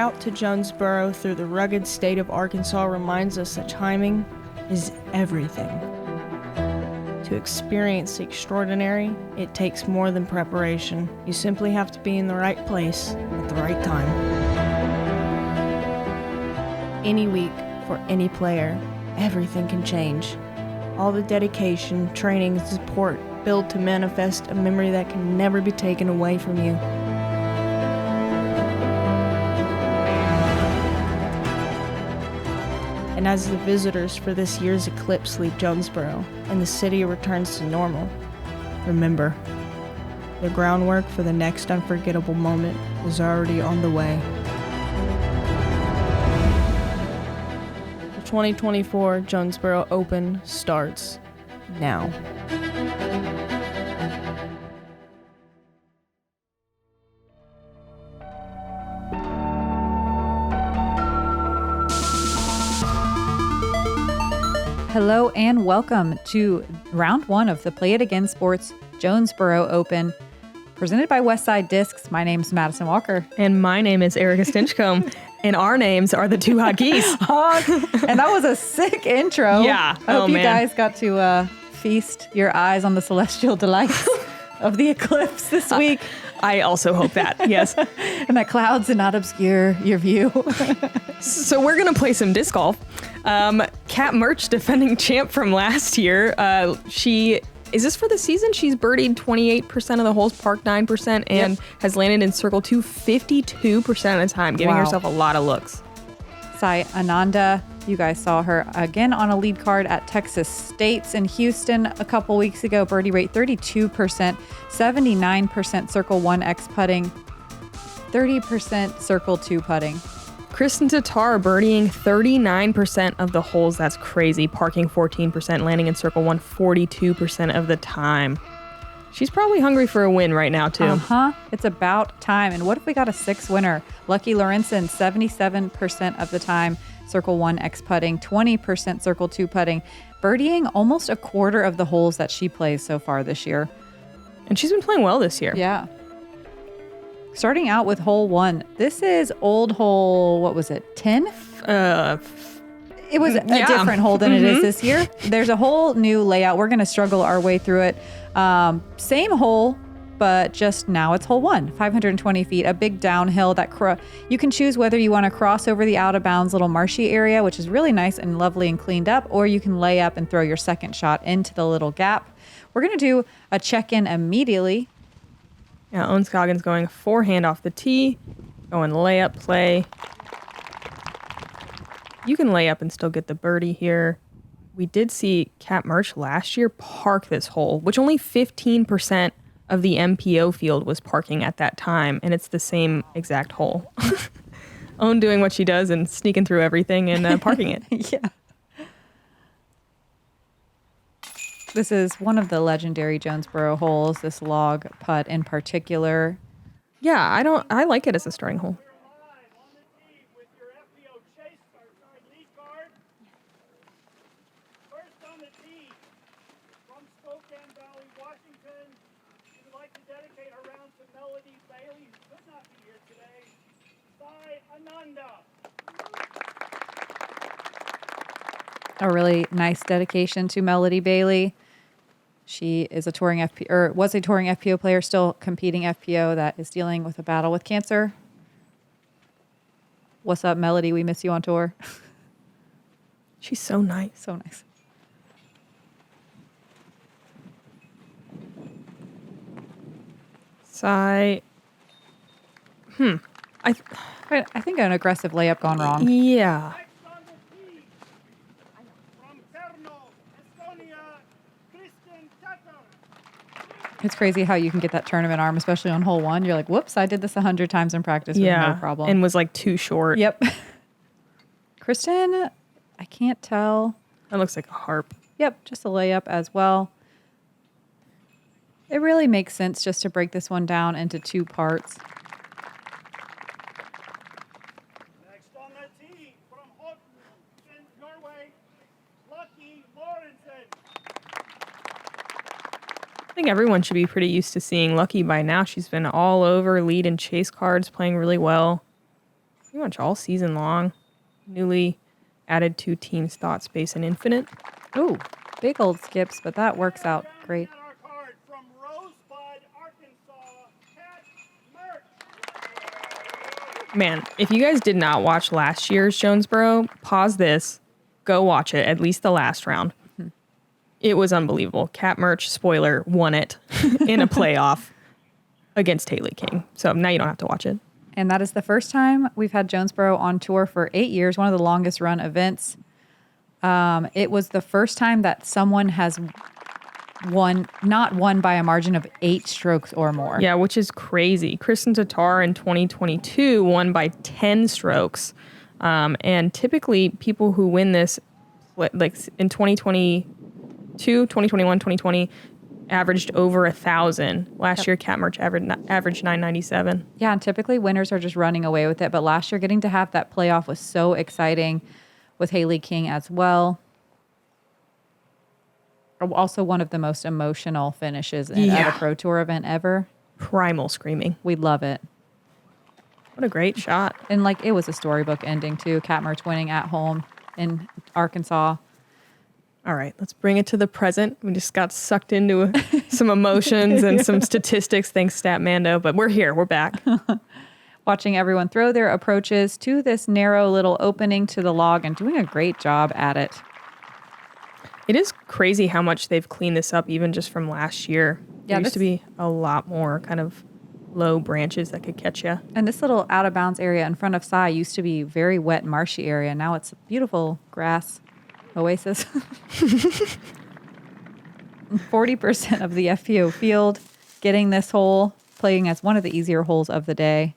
route to Jonesboro through the rugged state of Arkansas reminds us that timing is everything. To experience the extraordinary, it takes more than preparation. You simply have to be in the right place at the right time. Any week, for any player, everything can change. All the dedication, training, and support build to manifest a memory that can never be taken away from you. And as the visitors for this year's eclipse leave Jonesboro and the city returns to normal, remember, the groundwork for the next unforgettable moment is already on the way. The 2024 Jonesboro Open starts now. Hello and welcome to round one of the Play It Again Sports Jonesboro Open, presented by Westside Discs. My name's Madison Walker. And my name is Erika Stinchcomb, and our names are the Two Hot Geese. And that was a sick intro. Yeah. I hope you guys got to feast your eyes on the celestial delights of the eclipse this week. I also hope that, yes. And that clouds did not obscure your view. So we're going to play some disc golf. Kat Mertsch, defending champ from last year. Is this for the season? She's birdied 28% of the holes, parked 9%, and has landed in circle 2 52% of the time, giving herself a lot of looks. Ananda, you guys saw her again on a lead card at Texas State's in Houston a couple weeks ago. Birdie rate 32%, 79% circle 1X putting, 30% circle 2 putting. Kristin Tattar birdieing 39% of the holes. That's crazy. Parking 14%, landing in circle 1 42% of the time. She's probably hungry for a win right now, too. It's about time. And what if we got a 6th winner? Lykke Lorentzen, 77% of the time, circle 1X putting, 20% circle 2 putting, birdieing almost a quarter of the holes that she plays so far this year. And she's been playing well this year. Yeah. Starting out with hole 1. This is old hole, what was it, 10? It was a different hole than it is this year. There's a whole new layout. We're going to struggle our way through it. Same hole, but just now it's hole 1, 520 feet, a big downhill that you can choose whether you want to cross over the out of bounds little marshy area, which is really nice and lovely and cleaned up, or you can lay up and throw your second shot into the little gap. We're going to do a check-in immediately. Yeah, Owen Scoggins going forehand off the tee, going layup play. You can lay up and still get the birdie here. We did see Kat Mertsch last year park this hole, which only 15% of the MPO field was parking at that time, and it's the same exact hole. Owen doing what she does and sneaking through everything and parking it. Yeah. This is one of the legendary Jonesboro holes, this log putt in particular. Yeah, I like it as a starting hole. Ananda. A really nice dedication to Melody Bailey. She is a touring FPO, or was a touring FPO player, still competing FPO that is dealing with a battle with cancer. What's up, Melody? We miss you on tour. She's so nice. So nice. I think an aggressive layup gone wrong. Yeah. It's crazy how you can get that tournament arm, especially on hole 1. You're like, whoops, I did this 100 times in practice with no problem. And was like too short. Yep. Kristin, I can't tell. That looks like a harp. Yep, just a layup as well. It really makes sense just to break this one down into 2 parts. Next on the tee from in Norway, Lykke Lorentzen. I think everyone should be pretty used to seeing Lykke by now. She's been all over lead and chase cards, playing really well. You much all season long. Newly added 2 teams, Thought Space and Infinite. Ooh, big old skips, but that works out great. Get our card from Rosebud, Arkansas, Cat Mertsch. Man, if you guys did not watch last year's Jonesboro, pause this, go watch it, at least the last round. It was unbelievable. Cat Mertsch, spoiler, won it in a playoff against Haley King. So now you don't have to watch it. And that is the first time we've had Jonesboro on tour for 8 years, one of the longest run events. It was the first time that someone has not won by a margin of 8 strokes or more. Yeah, which is crazy. Kristin Tattar in 2022 won by 10 strokes. And typically people who win this, like in 2022, 2021, 2020, averaged over 1,000. Last year, Cat Mertsch averaged 997. Yeah, and typically winners are just running away with it. But last year, getting to have that playoff was so exciting with Haley King as well. Also one of the most emotional finishes at a Pro Tour event ever. Primal screaming. We love it. What a great shot. And like it was a storybook ending too. Cat Mertsch winning at home in Arkansas. All right, let's bring it to the present. We just got sucked into some emotions and some statistics, thanks Statmando, but we're here, we're back. Watching everyone throw their approaches to this narrow little opening to the log and doing a great job at it. It is crazy how much they've cleaned this up even just from last year. There used to be a lot more kind of low branches that could catch you. And this little out of bounds area in front of Cy used to be very wet, marshy area. Now it's a beautiful grass oasis. 40% of the FPO field getting this hole, playing as one of the easier holes of the day.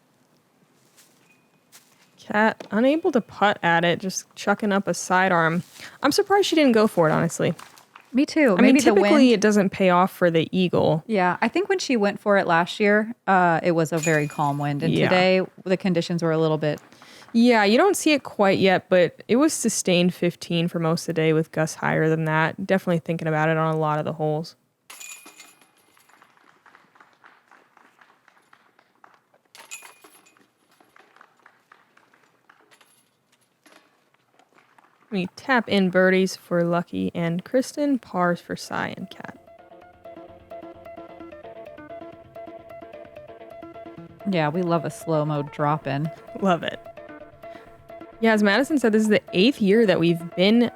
Cat unable to putt at it, just chucking up a sidearm. I'm surprised she didn't go for it, honestly. Me too. I mean, typically it doesn't pay off for the eagle. Yeah, I think when she went for it last year, it was a very calm wind. And today the conditions were a little bit... Yeah, you don't see it quite yet, but it was sustained 15 for most of the day with gusts higher than that. Definitely thinking about it on a lot of the holes. We tap in birdies for Lucky and Kristin, pars for Cy and Cat. Yeah, we love a slow-mo drop-in. Love it. Yeah, as Madison said, this is the 8th year that we've been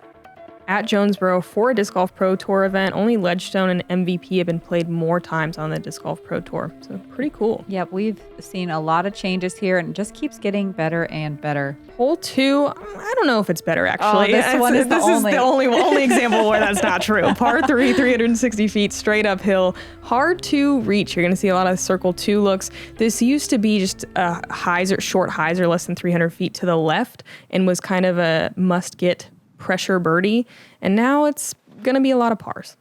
at Jonesboro for a Disc Golf Pro Tour event. Only Ledgestone and MVP have been played more times on the Disc Golf Pro Tour. So pretty cool. Yep, we've seen a lot of changes here and it just keeps getting better and better. Hole 2, I don't know if it's better actually. This is the only example where that's not true. Par 3, 360 feet straight uphill. Hard to reach. You're going to see a lot of circle 2 looks. This used to be just a short hyzer less than 300 feet to the left and was kind of a must-get pressure birdie, and now it's going to be a lot of pars.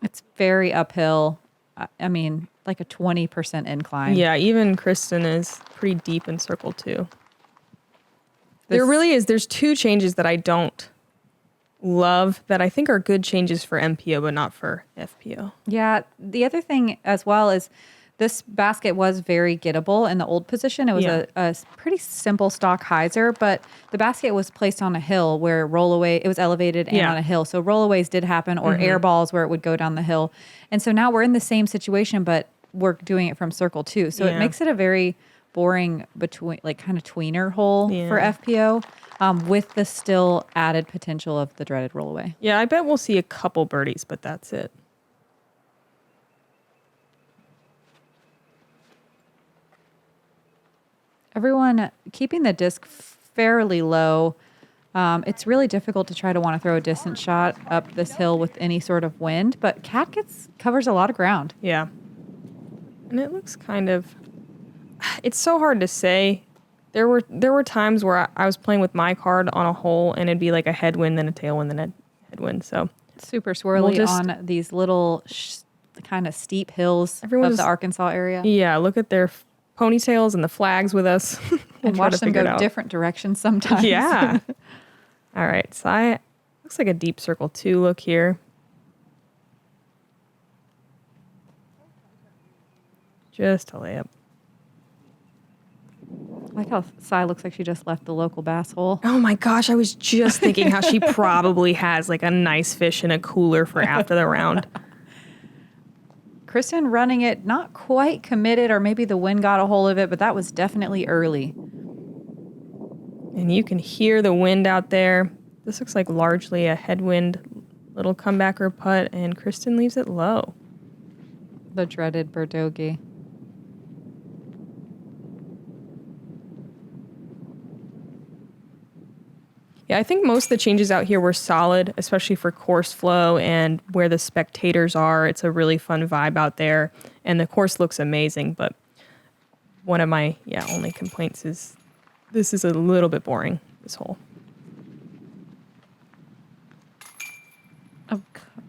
It's very uphill. I mean, like a 20% incline. Yeah, even Kristin is pretty deep in circle 2. There really is. There's 2 changes that I don't love that I think are good changes for MPO, but not for FPO. Yeah, the other thing as well is this basket was very gettable in the old position. It was a pretty simple stock hyzer, but the basket was placed on a hill where rollaway, it was elevated and on a hill. So rollaways did happen or air balls where it would go down the hill. And so now we're in the same situation, but we're doing it from circle 2. So it makes it a very boring kind of tweener hole for FPO with the still added potential of the dreaded rollaway. Yeah, I bet we'll see a couple birdies, but that's it. Everyone keeping the disc fairly low. It's really difficult to try to want to throw a distance shot up this hill with any sort of wind, but Cat covers a lot of ground. Yeah. And it looks kind of, it's so hard to say. There were times where I was playing with my card on a hole and it'd be like a headwind, then a tailwind, then a headwind. So super swirly on these little kind of steep hills of the Arkansas area. Yeah, look at their ponytails and the flags with us. And watch them go different directions sometimes. Yeah. All right. So looks like a deep circle 2 look here. Just a layup. I like how Sai looks like she just left the local bass hole. Oh my gosh, I was just thinking how she probably has like a nice fish in a cooler for after the round. Kristin running it, not quite committed, or maybe the wind got a hold of it, but that was definitely early. And you can hear the wind out there. This looks like largely a headwind little comebacker putt, and Kristin leaves it low. The dreaded Berdogi. Yeah, I think most of the changes out here were solid, especially for course flow and where the spectators are. It's a really fun vibe out there, and the course looks amazing. But one of my only complaints is this is a little bit boring, this hole.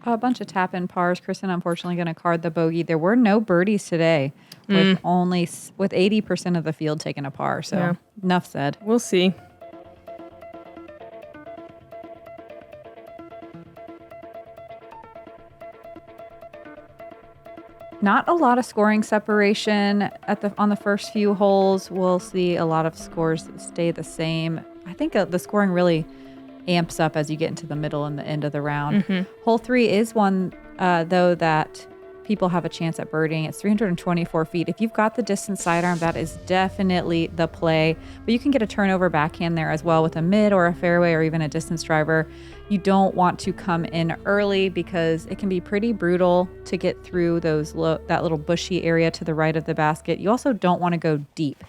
A bunch of tap-in pars. Kristin, unfortunately, going to card the bogey. There were no birdies today, with 80% of the field taking a par. So enough said. We'll see. Not a lot of scoring separation on the first few holes. We'll see a lot of scores stay the same. I think the scoring really amps up as you get into the middle and the end of the round. Hole 3 is one, though, that people have a chance at birdieing. It's 324 feet. If you've got the distance sidearm, that is definitely the play. But you can get a turnover backhand there as well with a mid or a fairway or even a distance driver. You don't want to come in early because it can be pretty brutal to get through that little bushy area to the right of the basket. You also don't want to go deep.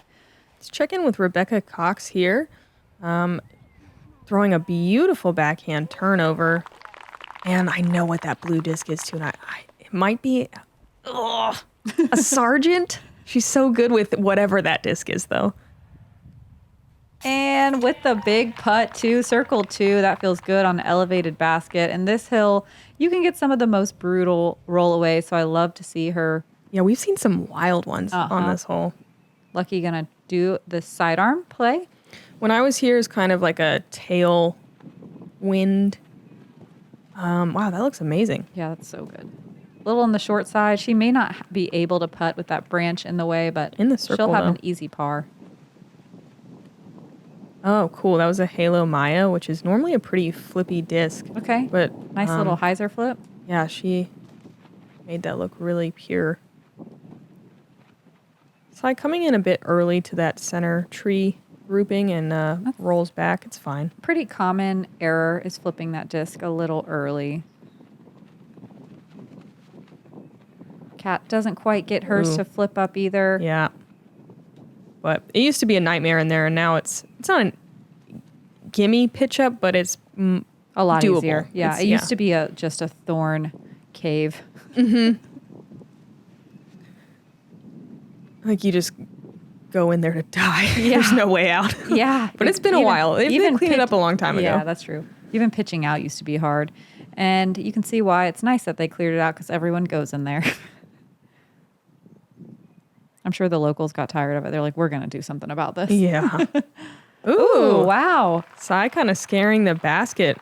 Let's check in with Rebecca Cox here. Throwing a beautiful backhand turnover. And I know what that blue disc is too. And it might be a Sargent. She's so good with whatever that disc is, though. And with the big putt, too, circle 2, that feels good on an elevated basket. And this hill, you can get some of the most brutal rollaways, so I love to see her. Yeah, we've seen some wild ones on this hole. Lykke going to do the sidearm play. When I was here, it was kind of like a tail wind. Wow, that looks amazing. Yeah, that's so good. A little on the short side. She may not be able to putt with that branch in the way, but in the circle, she'll have though. an easy par. Oh, cool. That was a Halo Maya, which is normally a pretty flippy disc. Okay. But nice little hyzer flip. Yeah, she made that look really pure. So coming in a bit early to that center tree grouping and rolls back. It's fine. Pretty common error is flipping that disc a little early. Kat doesn't quite get hers to flip up either. Yeah. But it used to be a nightmare in there, and now it's not a gimme pitch up, but it's a lot doable. Easier. Yeah, it used to be just a thorn cave. Like you just go in there to die. Yeah. There's no way out. Yeah. But it's been a while. They've cleaned it up a long time ago. Yeah, that's true. Even pitching out used to be hard. And you can see why it's nice that they cleared it out because everyone goes in there. I'm sure the locals got tired of it. They're like, we're going to do something about this. Yeah. Ooh, wow. Sai kind of scaring the basket.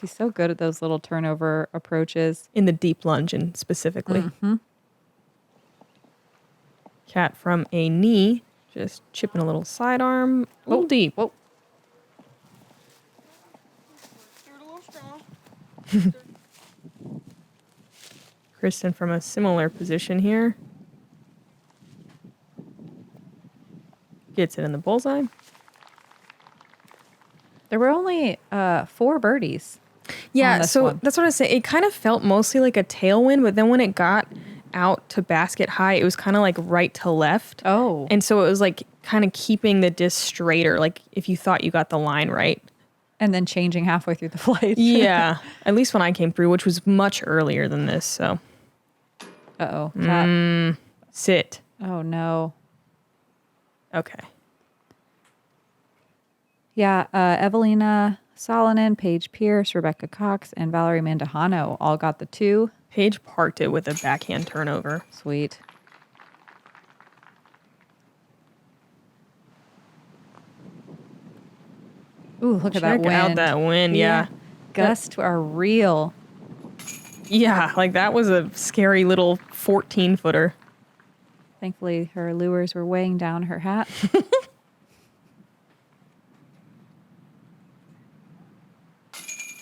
She's so good at those little turnover approaches. In the deep lunge and specifically. Cat from a knee, just chipping a little sidearm, a little deep. Whoa. Start a little strong. Kristin from a similar position here. Gets it in the bullseye. There were only 4 birdies. Yeah, so that's what I say. It kind of felt mostly like a tailwind, but then when it got out to basket high, it was kind of like right to left. Oh. And so it was like kind of keeping the disc straighter, like if you thought you got the line right. And then changing halfway through the flight. Yeah, at least when I came through, which was much earlier than this, so. Uh-oh. Cat. Sit. Oh, no. Okay. Yeah, Evelina Salonen, Paige Pierce, Rebecca Cox, and Valerie Mandujano all got the 2. Paige parked it with a backhand turnover. Sweet. Ooh, look at that wind. Check out that wind, yeah. Gusts are real. Yeah, like that was a scary little 14-footer. Thankfully, her lures were weighing down her hat.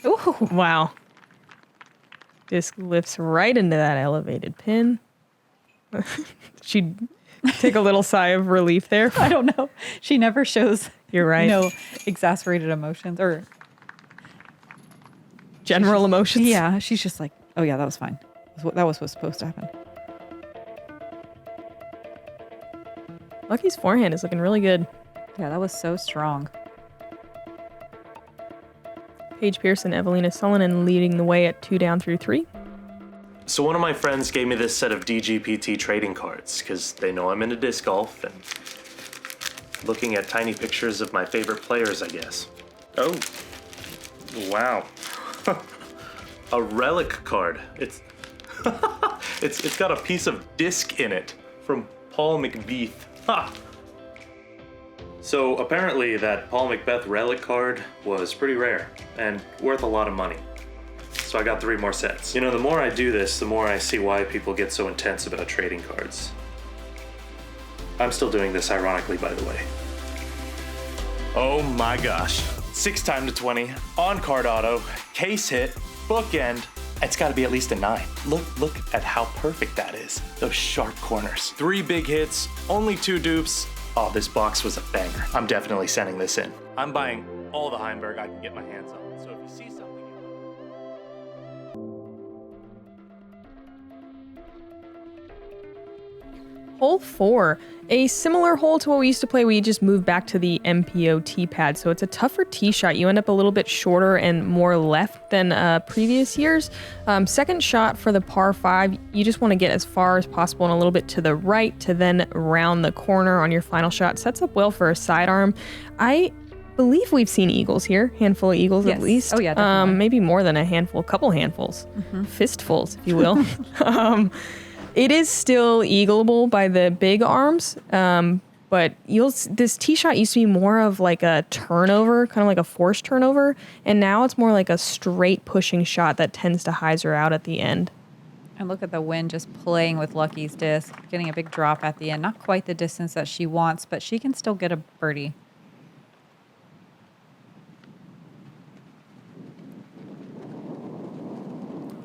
Ooh, wow. Disc lifts right into that elevated pin. She'd take a little sigh of relief there. I don't know. She never shows. You're right. No exasperated emotions or general emotions. Yeah, she's just like, oh yeah, that was fine. That was what's supposed to happen. Lucky's forehand is looking really good. Yeah, that was so strong. Paige Pearson, Evelina Sullivan leading the way at 2 down through 3. So one of my friends gave me this set of DGPT trading cards because they know I'm into disc golf and looking at tiny pictures of my favorite players, I guess. Oh, wow. A relic card. It's it's got a piece of disc in it from Paul McBeath. Ha! So apparently that Paul McBeath relic card was pretty rare and worth a lot of money. So I got 3 more sets. You know, the more I do this, the more I see why people get so intense about trading cards. I'm still doing this ironically, by the way. Oh my gosh. 6 time to 20, on card auto, case hit, bookend. It's gotta be at least a 9. Look at how perfect that is. Those sharp corners. 3 big hits, only 2 dupes. Oh, this box was a banger. I'm definitely sending this in. I'm buying all the Heimberg I can get my hands on. So if you see something Hole 4, a similar hole to what we used to play where you just move back to the MPO tee pad. So it's a tougher tee shot. You end up a little bit shorter and more left than previous years. Second shot for the par 5, you just want to get as far as possible and a little bit to the right to then round the corner on your final shot. Sets up well for a sidearm. I believe we've seen eagles here, handful of eagles Yes. at least. Oh, yeah, definitely. Maybe more than a handful, couple handfuls, fistfuls, if you will. It is still eagleable by the big arms, but this tee shot used to be more of like a turnover, kind of like a forced turnover, and now it's more like a straight pushing shot that tends to hyzer out at the end. And look at the wind just playing with Lucky's disc, getting a big drop at the end. Not quite the distance that she wants, but she can still get a birdie.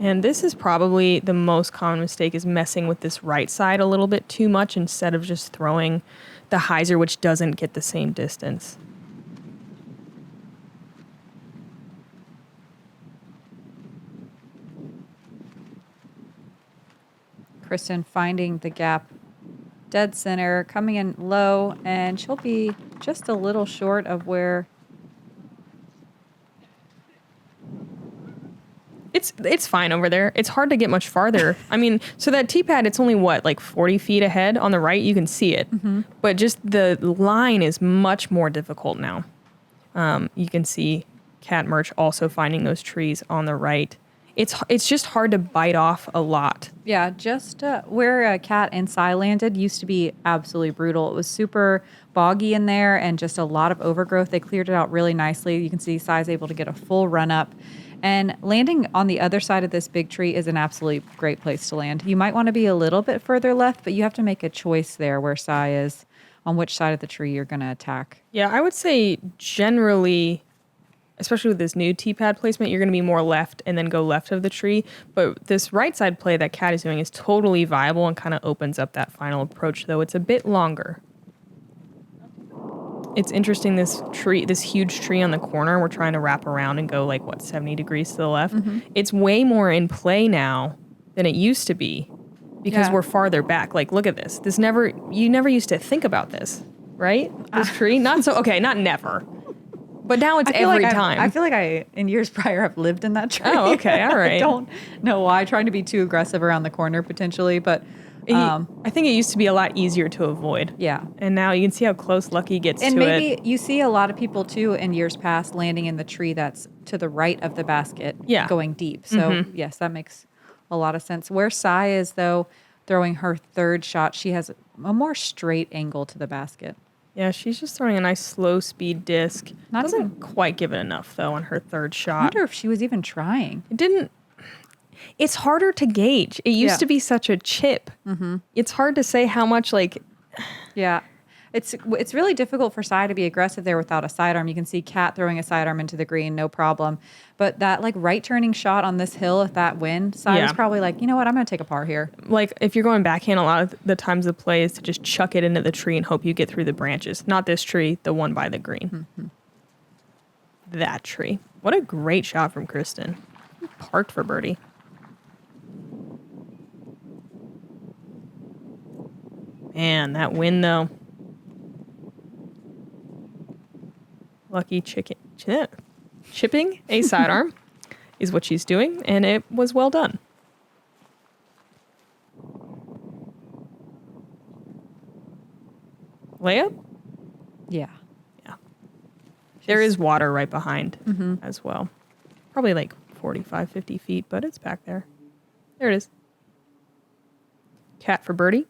And this is probably the most common mistake, is messing with this right side a little bit too much instead of just throwing the hyzer, which doesn't get the same distance. Kristin finding the gap dead center, coming in low, and she'll be just a little short of where... It's fine over there. It's hard to get much farther. I mean, so that tee pad, it's only what, like 40 feet ahead on the right? You can see it. But just the line is much more difficult now. You can see Kat Mertsch also finding those trees on the right. It's just hard to bite off a lot. Yeah, just where Kat and Cy landed used to be absolutely brutal. It was super boggy in there and just a lot of overgrowth. They cleared it out really nicely. You can see Cy's able to get a full run up. And landing on the other side of this big tree is an absolutely great place to land. You might want to be a little bit further left, but you have to make a choice there where Cy is, on which side of the tree you're going to attack. Yeah, I would say generally, especially with this new tee pad placement, you're going to be more left and then go left of the tree. But this right side play that Kat is doing is totally viable and kind of opens up that final approach, though it's a bit longer. It's interesting, this huge tree on the corner, we're trying to wrap around and go 70 degrees to the left. It's way more in play now than it used to be because we're farther back. Look at this. You never used to think about this, right? This tree? Not never. But now it's every time. I feel like in years prior, I've lived in that tree. Oh, okay. All right. I don't know why. Trying to be too aggressive around the corner potentially, but... I think it used to be a lot easier to avoid. Yeah. And now you can see how close Lucky gets to it. And maybe you see a lot of people, too, in years past landing in the tree that's to the right of the basket, going deep. So, yes, that makes a lot of sense. Where Cy is, though, throwing her third shot, she has a more straight angle to the basket. Yeah, she's just throwing a nice slow speed disc. Doesn't quite give it enough, though, on her third shot. I wonder if she was even trying. It's harder to gauge. It used to be such a chip. It's hard to say how much, Yeah. It's really difficult for Sai to be aggressive there without a sidearm. You can see Kat throwing a sidearm into the green, no problem. But that like right turning shot on this hill, if that wind, Sai was probably like, you know what, I'm going to take a par here. Like if you're going backhand, a lot of the times the play is to just chuck it into the tree and hope you get through the branches. Not this tree, the one by the green. Mm-hmm. That tree. What a great shot from Kristin. Parked for birdie. Man, that wind though. Lucky chipping a sidearm is what she's doing, and it was well done. Layup? Yeah. Yeah. There is water right behind as well. Probably like 45, 50 feet, but it's back there. There it is. Cat for birdie.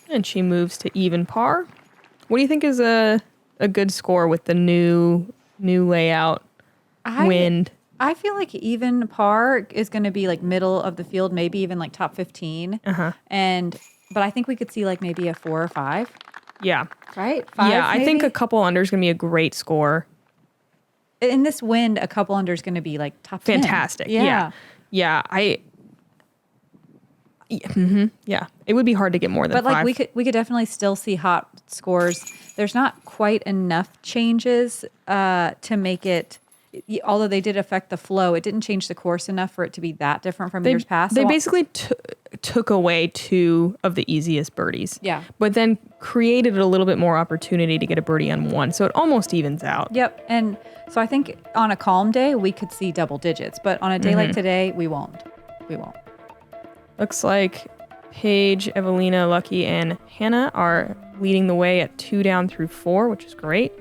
And she moves to even par. What do you think is a good score with the new layout, wind? I feel like even par is going to be like middle of the field, maybe even like top 15. But I think we could see like maybe a 4 or 5. Yeah. Right? 5, yeah, I maybe? think a couple under is going to be a great score. In this wind, a couple under is going to be like top 10. Fantastic. Yeah. Yeah, it would be hard to get more than 5. But like we could definitely still see hot scores. There's not quite enough changes to make it. Although they did affect the flow, it didn't change the course enough for it to be that different from years past. They basically took away 2 of the easiest birdies. Yeah. But then created a little bit more opportunity to get a birdie on 1, so it almost evens out. Yep. And so I think on a calm day we could see double digits, but on a day like today we won't. Looks like Paige, Evelina, Lucky, and Hannah are leading the way at 2 down through 4, which is great.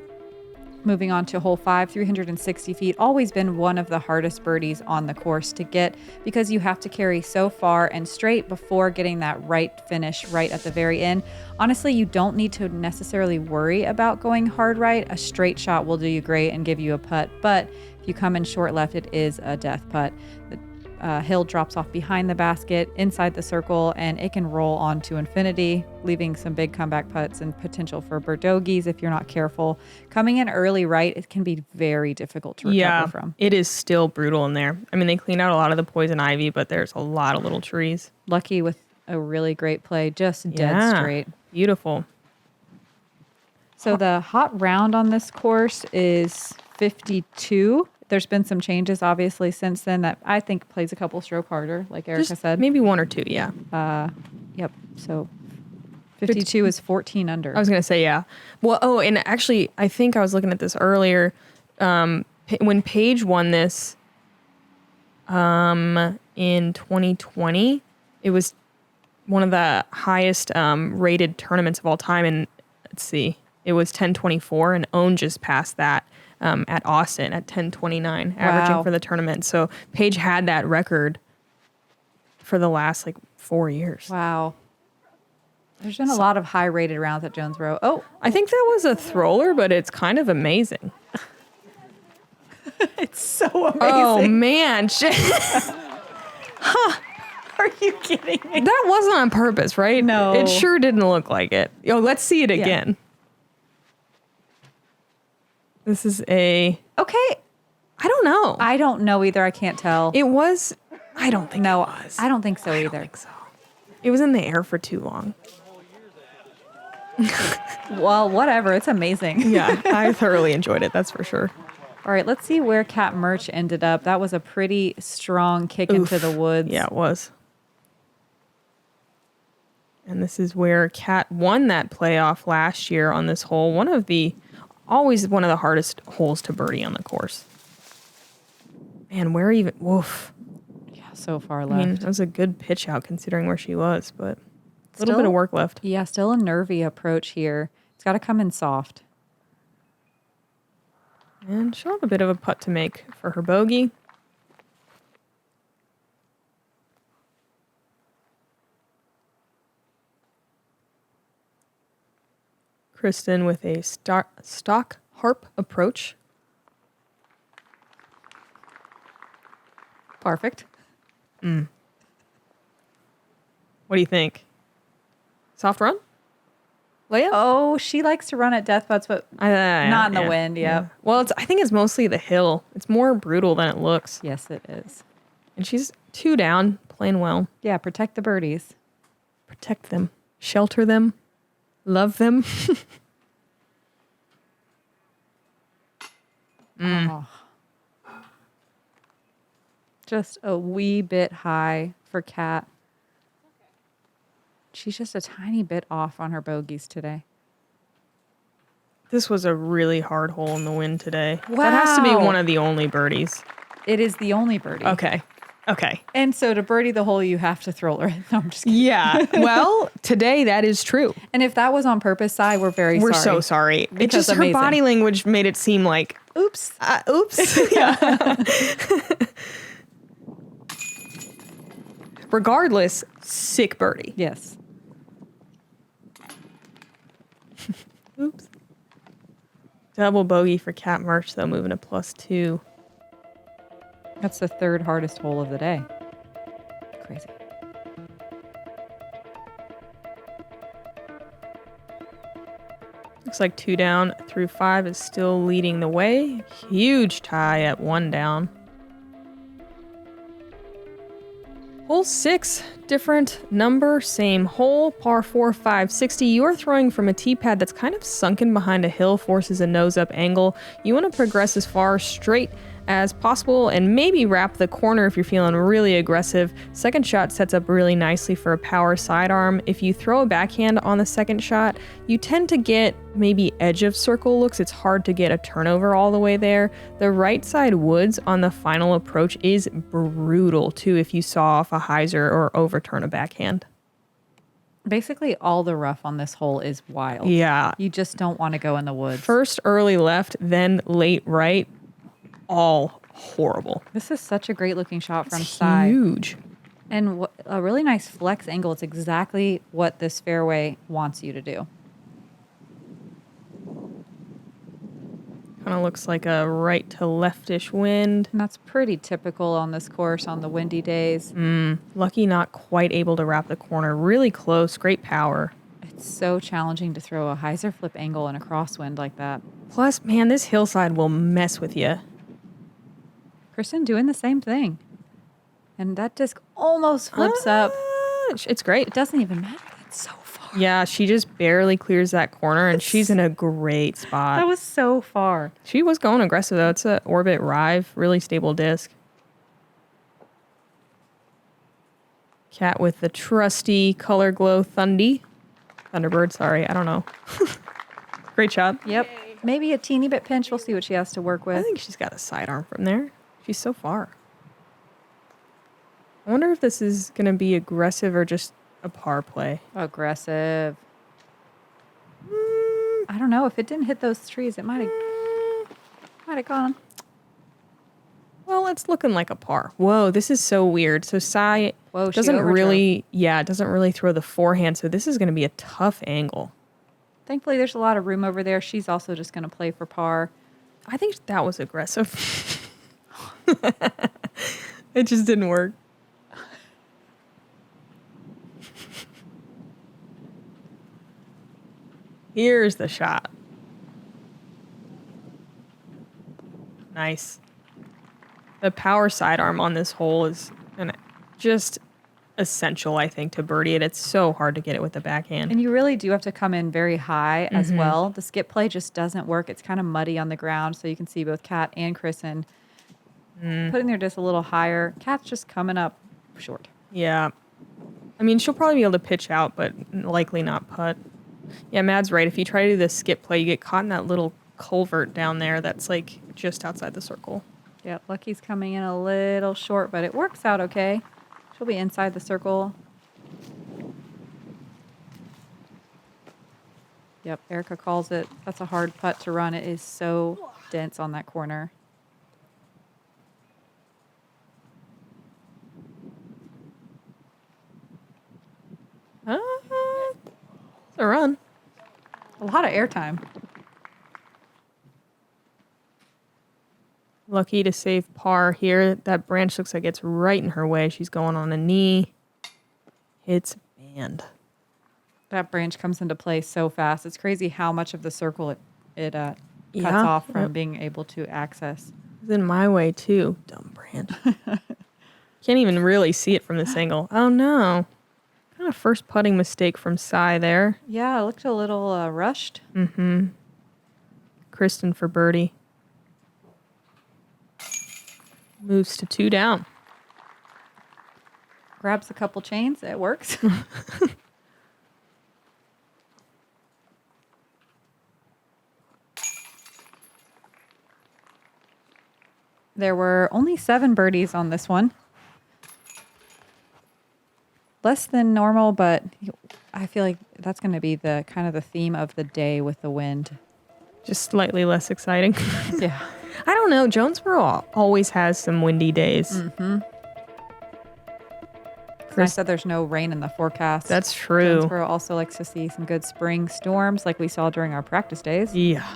Moving on to hole 5, 360 feet. Always been one of the hardest birdies on the course to get because you have to carry so far and straight before getting that right finish right at the very end. Honestly, you don't need to necessarily worry about going hard right. A straight shot will do you great and give you a putt. But if you come in short left, it is a death putt. Hill drops off behind the basket, inside the circle, and it can roll on to infinity, leaving some big comeback putts and potential for birdogies if you're not careful. Coming in early right, it can be very difficult to recover from. It is still brutal in there. I mean, they clean out a lot of the poison ivy, but there's a lot of little trees. Lucky with a really great play, just dead straight. Beautiful. So the hot round on this course is 52. There's been some changes, obviously, since then that I think plays a couple stroke harder, like Erika said. Maybe 1 or 2, yeah. Yep. So 52 is 14 under. I was going to say, yeah. Well, and actually, I think I was looking at this earlier. When Paige won this in 2020, it was one of the highest rated tournaments of all time. And let's see, it was 1024, and Own just passed that. At Austin at 1029, averaging for the tournament. So Paige had that record for the last 4 years. Wow. There's been a lot of high rated rounds at Jonesboro. Oh, I think that was a thrower, but it's kind of amazing. It's so amazing. Oh man. Are you kidding me? That wasn't on purpose, right? No. It sure didn't look like it. Let's see it again. This is okay. I don't know. I don't know either. I can't tell. It was. I don't think it was. I don't think so either. I don't think so. It was in the air for too long. Well, whatever. It's amazing. Yeah, I thoroughly enjoyed it. That's for sure. All right, let's see where Kat Mertsch ended up. That was a pretty strong kick into the woods. Yeah, it was. And this is where Kat won that playoff last year on this hole. Always one of the hardest holes to birdie on the course. Man, woof. Yeah, so far left. I mean, that was a good pitch out considering where she was, but a little bit of work left. Yeah, still a nervy approach here. It's got to come in soft. And she'll have a bit of a putt to make for her bogey. Kristin with a stock harp approach. Perfect. What do you think? Soft run? Layup? Oh, she likes to run at death butts, but not in the wind. Yep. Well, I think it's mostly the hill. It's more brutal than it looks. Yes, it is. And she's 2 down, playing well. Yeah, protect the birdies. Protect them. Shelter them. Love them. Oh. Just a wee bit high for Kat. She's just a tiny bit off on her bogeys today. This was a really hard hole in the wind today. Wow. That has to be one of the only birdies. It is the only birdie. Okay. And so to birdie the hole, you have to throw it. No, I'm just kidding. Yeah. Well, today that is true. And if that was on purpose, Sai, we're sorry. We're so sorry. It just, amazing. her body language made it seem like, oops. Oops. Yeah. Regardless, sick birdie. Yes. Oops. Double bogey for Kat Mertsch, though, moving to +2. That's the 3rd hardest hole of the day. Crazy. Looks like 2 down through 5 is still leading the way. Huge tie at 1 down. Hole 6, different number, same hole, par 4, 560. You are throwing from a tee pad that's kind of sunken behind a hill, forces a nose-up angle. You want to progress as far straight as possible and maybe wrap the corner if you're feeling really aggressive. Second shot sets up really nicely for a power sidearm. If you throw a backhand on the second shot, you tend to get maybe edge of circle looks. It's hard to get a turnover all the way there. The right side woods on the final approach is brutal too if you saw off a hyzer or overturn a backhand. Basically, all the rough on this hole is wild. Yeah. You just don't want to go in the woods. First early left, then late right. All horrible. This is such a great looking shot from Sai. Huge. And a really nice flex angle. It's exactly what this fairway wants you to do. Kind of looks like a right to leftish wind. And that's pretty typical on this course on the windy days. Lucky not quite able to wrap the corner. Really close. Great power. It's so challenging to throw a hyzer flip angle in a crosswind like that. Plus, man, this hillside will mess with you. Kristin doing the same thing. And that disc almost flips up. It's great. It doesn't even matter. That's so far. Yeah, she just barely clears that corner, and she's in a great spot. That was so far. She was going aggressive, though. It's a Orbit Rive, really stable disc. Kat with the trusty Color Glow Thunderbird, sorry. I don't know. Great shot. Yep. Maybe a teeny bit pinch. We'll see what she has to work with. I think she's got a sidearm from there. She's so far. I wonder if this is going to be aggressive or just a par play. Aggressive. I don't know. If it didn't hit those trees, it might have gone. Well, it's looking like a par. Whoa, this is so weird. So Sai Whoa, doesn't really throw the forehand. So this is going to be a tough angle. Thankfully, there's a lot of room over there. She's also just going to play for par. I think that was aggressive. It just didn't work. Here's the shot. Nice. The power sidearm on this hole is just essential, I think, to birdie it. It's so hard to get it with the backhand. And you really do have to come in very high as well. The skip play just doesn't work. It's kind of muddy on the ground, so you can see both Kat and Kristin putting their disc a little higher. Kat's just coming up short. Yeah. I mean, she'll probably be able to pitch out, but likely not putt. Yeah, Mad's right. If you try to do the skip play, you get caught in that little culvert down there that's like just outside the circle. Yeah, Lucky's coming in a little short, but it works out okay. She'll be inside the circle. Yep, Erika calls it. That's a hard putt to run. It is so dense on that corner. It's a run. A lot of airtime. Lucky to save par here. That branch looks like it's right in her way. She's going on a knee. Hits land. That branch comes into play so fast. It's crazy how much of the circle it cuts Yeah, off from yep. being able to access. It's in my way too. Dumb branch. Can't even really see it from this angle. Oh no. Kind of first putting mistake from Sai there. Yeah, it looked a little rushed. Kristin for birdie. Moves to 2 down. Grabs a couple chains. It works. There were only 7 birdies on this one. Less than normal, but I feel like that's going to be the kind of the theme of the day with the wind. Just slightly less exciting. Yeah. I don't know. Jonesboro always has some windy days. It's nice that there's no rain in the forecast. That's true. Jonesboro also likes to see some good spring storms like we saw during our practice days. Yeah.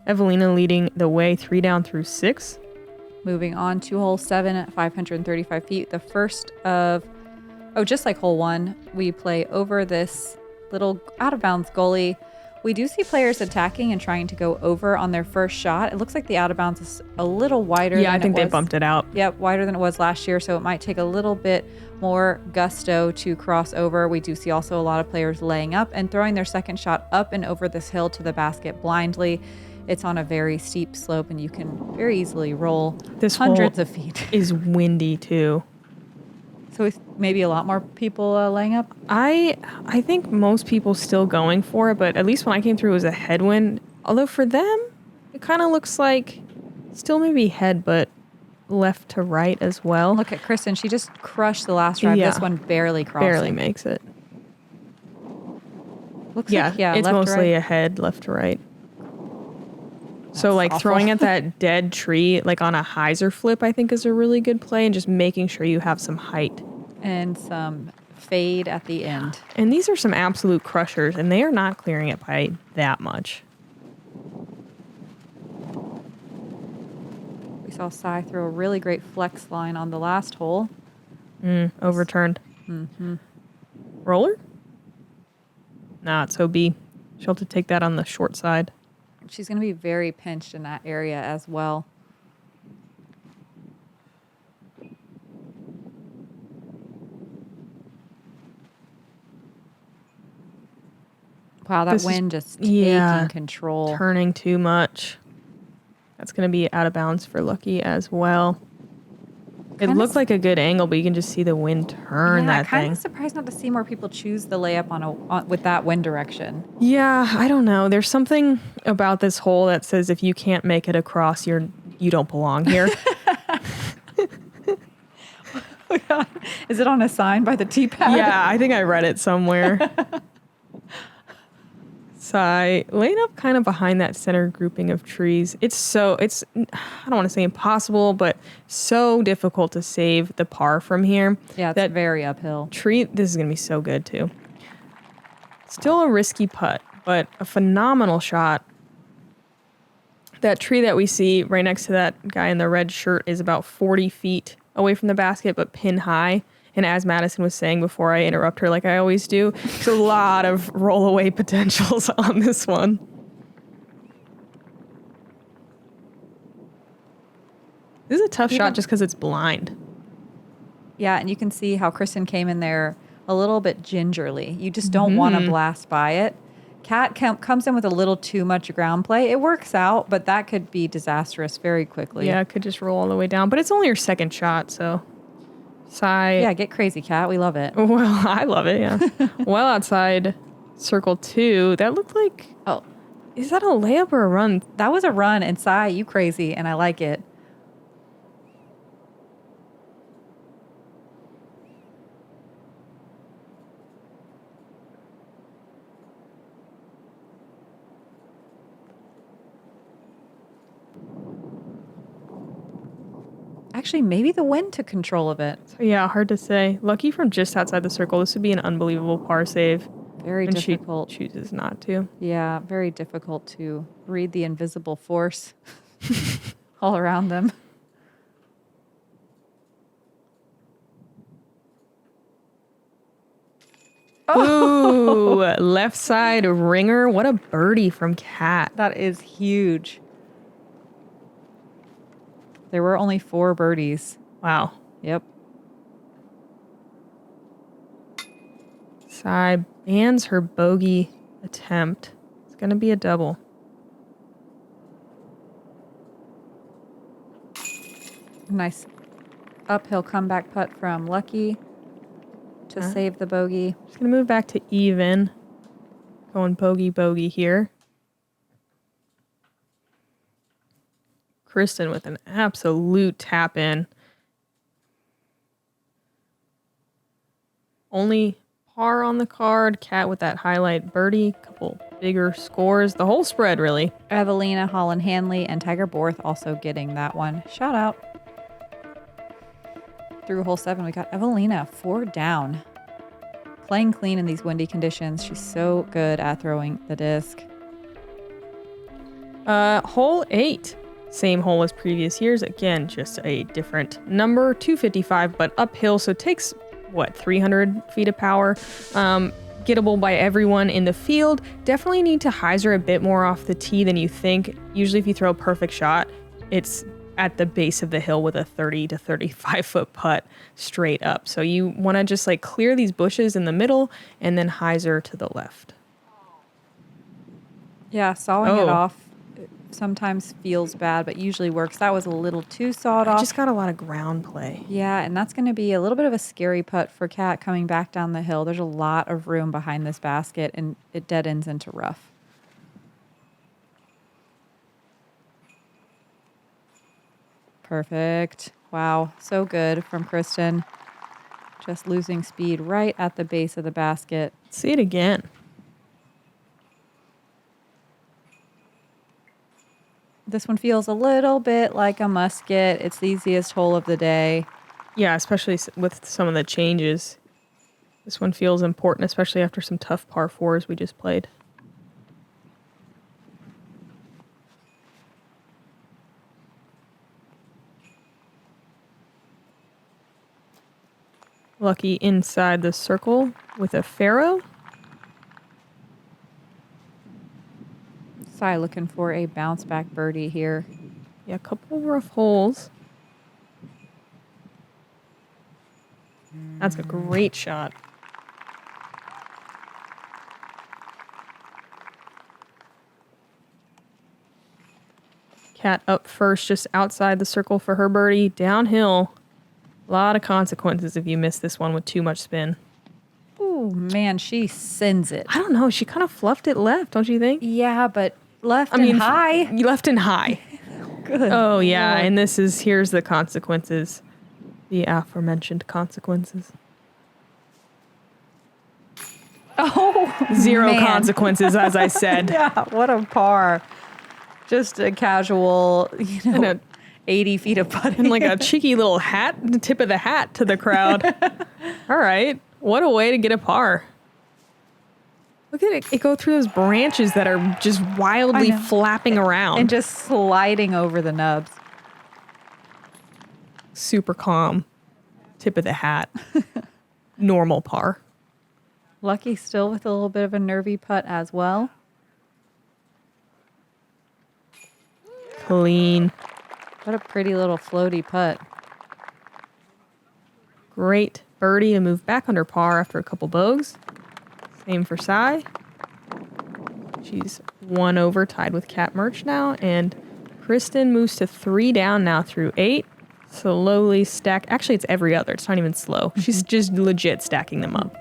Evelina leading the way 3 down through 6. Moving on to hole 7 at 535 feet. The first of, just like hole 1, we play over this little out of bounds gully. We do see players attacking and trying to go over on their first shot. It looks like the out of bounds is a little wider than Yeah, I think they bumped it out. Yep, wider than it was last year, so it might take a little bit more gusto to cross over. We do see also a lot of players laying up and throwing their second shot up and over this hill to the basket blindly. It's on a very steep slope, and you can very easily roll This hundreds hole of feet. is windy too. So it's maybe a lot more people laying up. I think most people still going for it, but at least when I came through, it was a headwind. Although for them, it kind of looks like still maybe head, but left to right as well. Look at Kristin. She just crushed the last drive. Yeah. This one barely crossing. Barely makes it. Looks Yeah, like, yeah, it's left to mostly right. a head, left to right. That's So like awful. throwing at that dead tree, like on a hyzer flip, I think is a really good play, and just making sure you have some height. And some fade at the end. And these are some absolute crushers, and they are not clearing it by that much. We saw Sai throw a really great flex line on the last hole. Overturned. Roller? Nah, it's OB. She'll have to take that on the short side. She's going to be very pinched in that area as well. Wow, that This is- wind just taking control. Turning too much. That's going to be out of bounds for Lykke as well. It Kinda looked like a good angle, but you can just see the wind turn that kind thing. of surprised not to see more people choose the layup with that wind direction. Yeah, I don't know. There's something about this hole that says if you can't make it across, you don't belong here. Is it on a sign by the tee pad? Yeah, I think I read it somewhere. Sai laying up kind of behind that center grouping of trees. It's I don't want to say impossible, but so difficult to save the par from here. Yeah, it's that very uphill. tree, this is going to be so good too. Still a risky putt, but a phenomenal shot. That tree that we see right next to that guy in the red shirt is about 40 feet away from the basket, but pin high. And as Madison was saying before I interrupt her like I always do, there's a lot of roll-away potentials on this one. This is a tough shot just because it's blind. Yeah, and you can see how Kristin came in there a little bit gingerly. You just don't want to blast by it. Kat comes in with a little too much ground play. It works out, but that could be disastrous very quickly. Yeah, it could just roll all the way down. But it's only her second shot, so... Sai. Yeah, get crazy, Kat. We love it. Well, I love it, yeah. Well outside circle 2, that looked like... Oh, Is that a layup or a run? that was a run, and Sai, you crazy, and I like it. Actually, maybe the wind took control of it. So yeah, hard to say. Lykke from just outside the circle. This would be an unbelievable par save. Very and difficult. she chooses not to. Yeah, very difficult to read the invisible force all around them. Ooh, left side ringer. What a birdie from Kat. That is huge. There were only 4 birdies. Wow. Yep. Side bans her bogey attempt. It's going to be a double. Nice uphill comeback putt from Lykke to save the bogey. Just going to move back to even. Going bogey here. Kristin with an absolute tap in. Only par on the card. Kat with that highlight birdie. Couple bigger scores. The whole spread, really. Evelina, Holland Hanley, and Tiger Borth also getting that one. Shout out. Through hole 7, we got Evelina 4 down. Playing clean in these windy conditions. She's so good at throwing the disc. Hole 8. Same hole as previous years. Again, just a different number. 255, but uphill. So it takes, 300 feet of power. Gettable by everyone in the field. Definitely need to hyzer a bit more off the tee than you think. Usually if you throw a perfect shot, it's at the base of the hill with a 30 to 35 foot putt straight up. So you want to just clear these bushes in the middle and then hyzer to the left. Yeah, sawing it off sometimes feels bad, but usually works. That was a little too sawed off. Just got a lot of ground play. Yeah, and that's going to be a little bit of a scary putt for Kat coming back down the hill. There's a lot of room behind this basket, and it dead ends into rough. Perfect. Wow, so good from Kristin. Just losing speed right at the base of the basket. See it again. This one feels a little bit like a musket. It's the easiest hole of the day. Yeah, especially with some of the changes. This one feels important, especially after some tough par 4s we just played. Lykke inside the circle with a faro. Sai looking for a bounce back birdie here. Yeah, a couple rough holes. That's a great shot. Kat up first, just outside the circle for her birdie. Downhill. A lot of consequences if you miss this one with too much spin. Ooh, man, she sends it. I don't know. She kind of fluffed it left, don't you think? Yeah, but left and high. Left and high. Good. Oh, yeah. Lord. And here's the consequences. The aforementioned consequences. Oh, Zero man. consequences, as I said. Yeah, what a par. Just a casual, 80 feet of putting. And a cheeky little hat, the tip of the hat to the crowd. All right. What a way to get a par. Look at it go through those branches that are just wildly flapping around. And just sliding over the nubs. Super calm. Tip of the hat. Normal par. Lykke still with a little bit of a nervy putt as well. Clean. What a pretty little floaty putt. Great birdie to move back under par after a couple bogeys. Same for Sai. She's 1 over, tied with Kat Mertsch now. And Kristin moves to 3 down now through 8. Slowly stack. Actually, it's every other. It's not even slow. She's just legit stacking them up.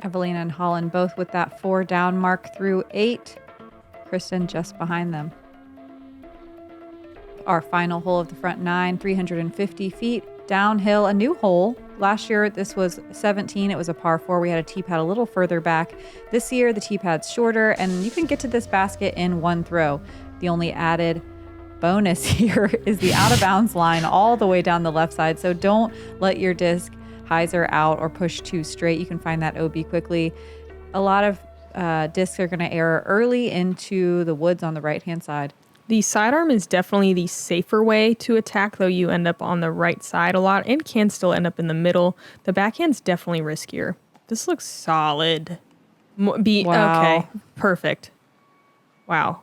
Evelina and Holland both with that 4 down mark through 8. Kristin just behind them. Our final hole of the front 9, 350 feet downhill, a new hole. Last year, this was 17. It was a par 4. We had a tee pad a little further back. This year, the tee pad's shorter, and you can get to this basket in 1 throw. The only added bonus here is the out of bounds line all the way down the left side. So don't let your disc hyzer out or push too straight. You can find that OB quickly. A lot of discs are going to err early into the woods on the right-hand side. The sidearm is definitely the safer way to attack, though you end up on the right side a lot and can still end up in the middle. The backhand's definitely riskier. This looks solid. Wow. Okay, perfect. Wow.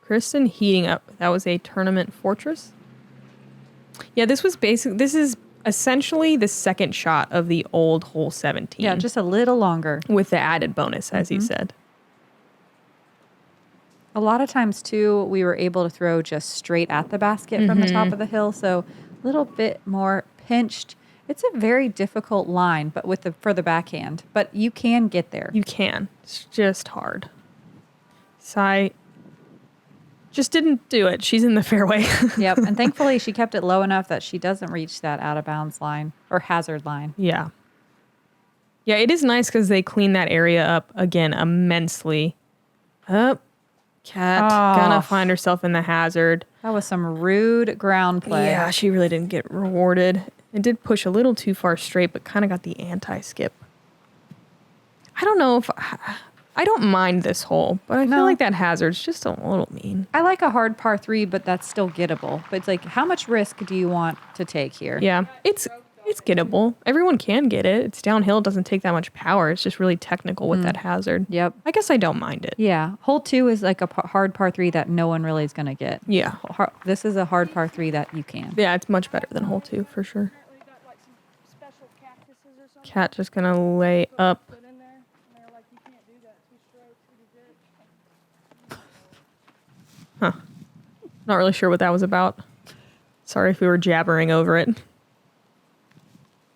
Kristin heating up. That was a tournament fortress. Yeah, this is essentially the second shot of the old hole 17. Yeah, just a little longer. With the added bonus, as you said. A lot of times, too, we were able to throw just straight at the basket from the top of the hill, so a little bit more pinched. It's a very difficult line, but for the backhand. But you can get there. You can. It's just hard. Sai just didn't do it. She's in the fairway. Yep, and thankfully she kept it low enough that she doesn't reach that out of bounds line or hazard line. Yeah. Yeah, it is nice because they clean that area up again immensely. Up. Cat gonna find herself in the hazard. That was some rude ground play. Yeah, she really didn't get rewarded. It did push a little too far straight, but kind of got the anti-skip. I don't know if... I don't mind this hole, but I feel like that hazard's just a little mean. I like a hard par 3, but that's still gettable. But it's like, how much risk do you want to take here? Yeah, it's gettable. Everyone can get it. It's downhill. It doesn't take that much power. It's just really technical with that hazard. Yep. I guess I don't mind it. Yeah. Hole 2 is like a hard par 3 that no one really is going to get. Yeah. This is a hard par 3 that you can. Yeah, it's much better than hole 2 for sure. Apparently got like some special cactuses or something. Cat just gonna lay up. Put in there, and they're like, you can't do that. Too straight, too ditch. Huh. Not really sure what that was about. Sorry if we were jabbering over it.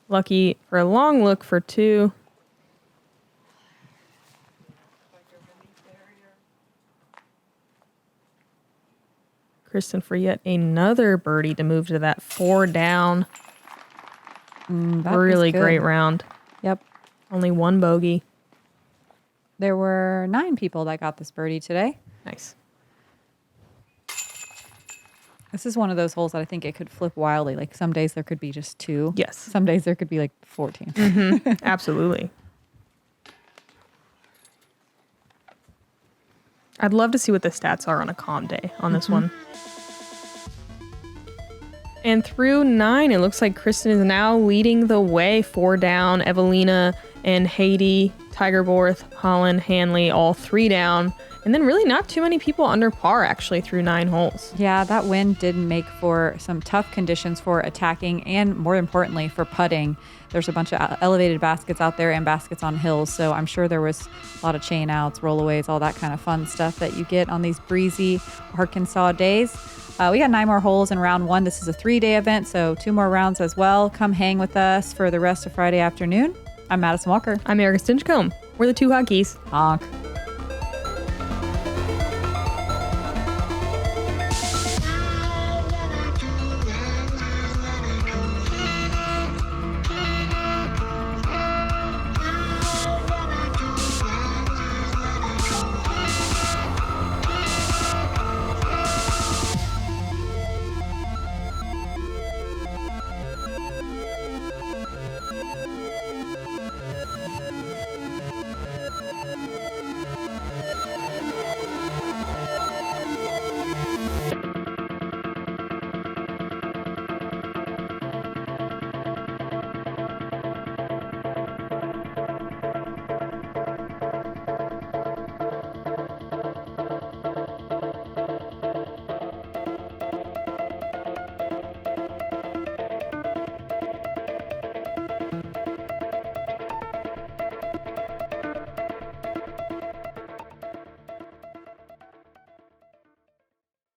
Lucky for a long look for 2. Kristin for yet another birdie to move to that 4 down. That Really was good. great round. Yep. Only 1 bogey. There were 9 people that got this birdie today. Nice. This is one of those holes that I think it could flip wildly. Like some days there could be just 2. Yes. Some days there could be like 14. Absolutely. I'd love to see what the stats are on a calm day on this one. And through 9, it looks like Kristin is now leading the way. 4 down. Evelina and Haiti, Tigerborth, Holland, Hanley, all 3 down. And then really not too many people under par actually through 9 holes. Yeah, that wind did make for some tough conditions for attacking and more importantly for putting. There's a bunch of elevated baskets out there and baskets on hills. So I'm sure there was a lot of chain outs, rollaways, all that kind of fun stuff that you get on these breezy Arkansas days. We got 9 more holes in round 1. This is a 3-day event, so 2 more rounds as well. Come hang with us for the rest of Friday afternoon. I'm Madison Walker. I'm Erika Stinchcomb. We're the 2 Hotkeys. Honk.